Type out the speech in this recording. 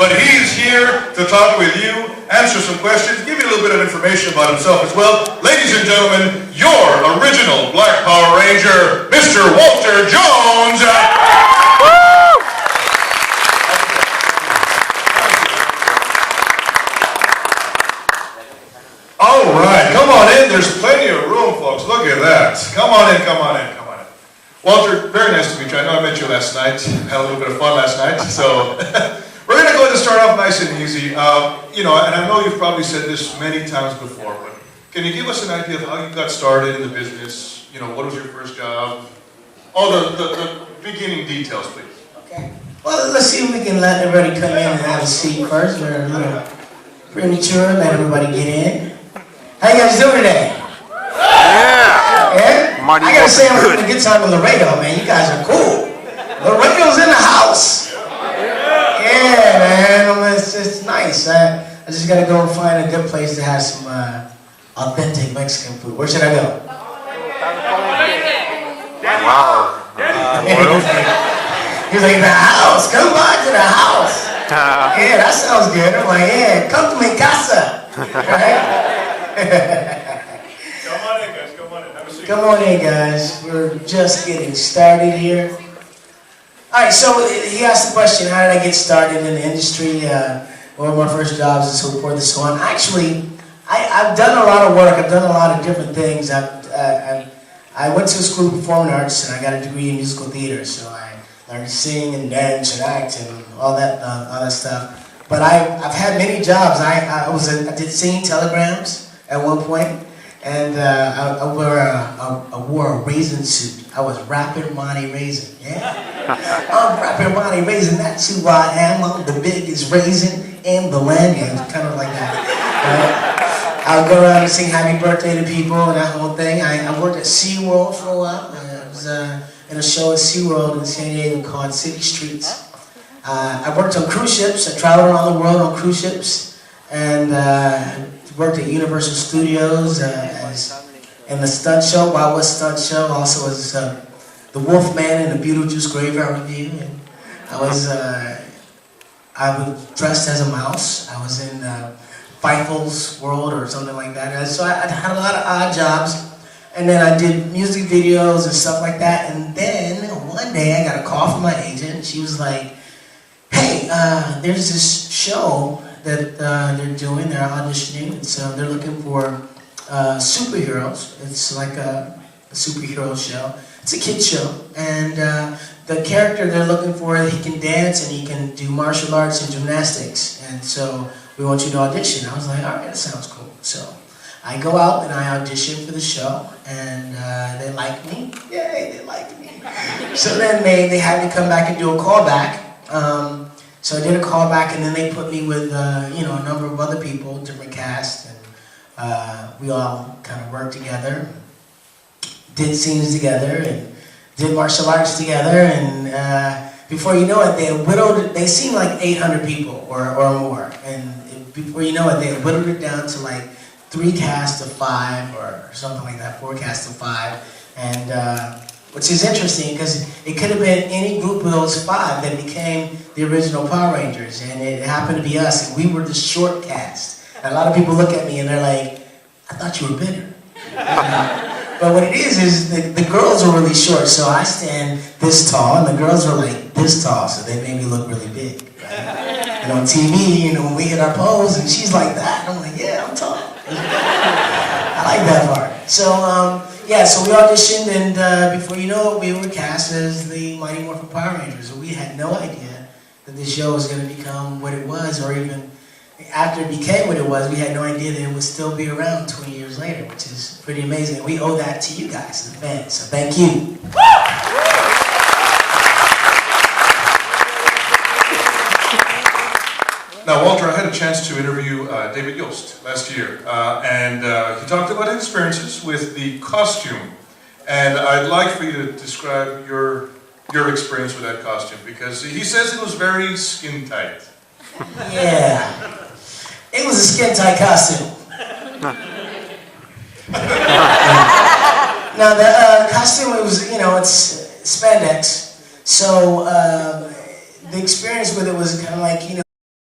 but he's here to talk with you, answer some questions, give you a little bit of information about himself as well. Ladies and gentlemen, your original Black Power Ranger, Mr. Walter Jones. All right, come on in. There's plenty of room, folks. Look at that. Come on in, come on in, come on in. Walter, very nice to meet you. I know I met you last night. Had a little bit of fun last night. So we're going to go ahead and start off nice and easy. You know, and I know you've probably said this many times before, but can you give us an idea of how you got started in the business? You know, what was your first job? All the beginning details, please. Okay. Well, let's see if we can let everybody come in and have a seat first. We're a little premature. Let everybody get in. How you guys doing today? Yeah! Yeah? I gotta say, I'm having a good time on the radio, man. You guys are cool. The radio's in the house. Yeah, man. It's nice. I just gotta go and find a good place to have some authentic Mexican food. Where should I go? Wow. He's like, the house. Come by to the house. Yeah, that sounds good. I'm like, yeah, come to mi casa. Right? Come on in, guys. Come on in. Have a seat. Come on in, guys. We're just getting started here. All right, so he asked the question, how did I get started in the industry? What were my first jobs and so forth and so on. Actually, I've done a lot of work. I've done a lot of different things. I went to school of performing arts, and I got a degree in musical theater. So I learned to sing and dance and act and all that stuff. But I've had many jobs. I did singing telegrams at one point, and I wore a raisin suit. I was Rapid Monty Raisin, yeah? I'm Rapid Monty Raisin, that's who I am. I'm the biggest raisin in the land, yeah, kind of like that. Right? I would go around and sing happy birthday to people and that whole thing. I worked at SeaWorld for a while. I was in a show at SeaWorld in San Diego called City Streets. I worked on cruise ships. I traveled around the world on cruise ships, and worked at Universal Studios in the stunt show, Wild West stunt show. Also was the Wolfman in the Beetlejuice Graveyard Review. And I was dressed as a mouse. I was in Feiffel's World or something like that. And so I had a lot of odd jobs. And then I did music videos and stuff like that. And then one day I got a call from my agent. She was like, hey, there's this show that they're doing, they're auditioning, and so they're looking for superheroes. It's like a superhero show. It's a kid's show, and the character they're looking for, he can dance and he can do martial arts and gymnastics, and so we want you to audition. I was like, all right, that sounds cool. So I go out and I audition for the show, and they like me. Yay, they like me. So then they had me come back and do a callback. So I did a callback, and then they put me with you know, a number of other people, different casts, and we all kind of worked together, did scenes together, and did martial arts together, and before you know it, they had whittled it. They seemed like 800 people or more, and before you know it, they had whittled it down to like 3 casts of 5 or something like that, 4 casts of 5, and which is interesting because it could have been any group of those 5 that became the original Power Rangers, and it happened to be us, and we were the short cast. And a lot of people look at me and they're like, I thought you were bigger. But what it is the girls are really short, so I stand this tall, and the girls are like this tall, so they made me look really big. Right? And on TV, you know, when we hit our pose, and she's like that, and I'm like, yeah, I'm tall. I like that part. So, yeah, so we auditioned, and before you know it, we were cast as the Mighty Morphin Power Rangers. We had no idea that this show was going to become what it was, or even after it became what it was, we had no idea that it would still be around 20 years later, which is pretty amazing. We owe that to you guys, the fans, so thank you. Now, Walter, I had a chance to interview David Yost last year, and he talked about his experiences with the costume. And I'd like for you to describe your experience with that costume, because he says it was very skin tight. Yeah, it was a skin tight costume. Now the costume, it was, you know, it's spandex, so the experience with it was kind of like, you know,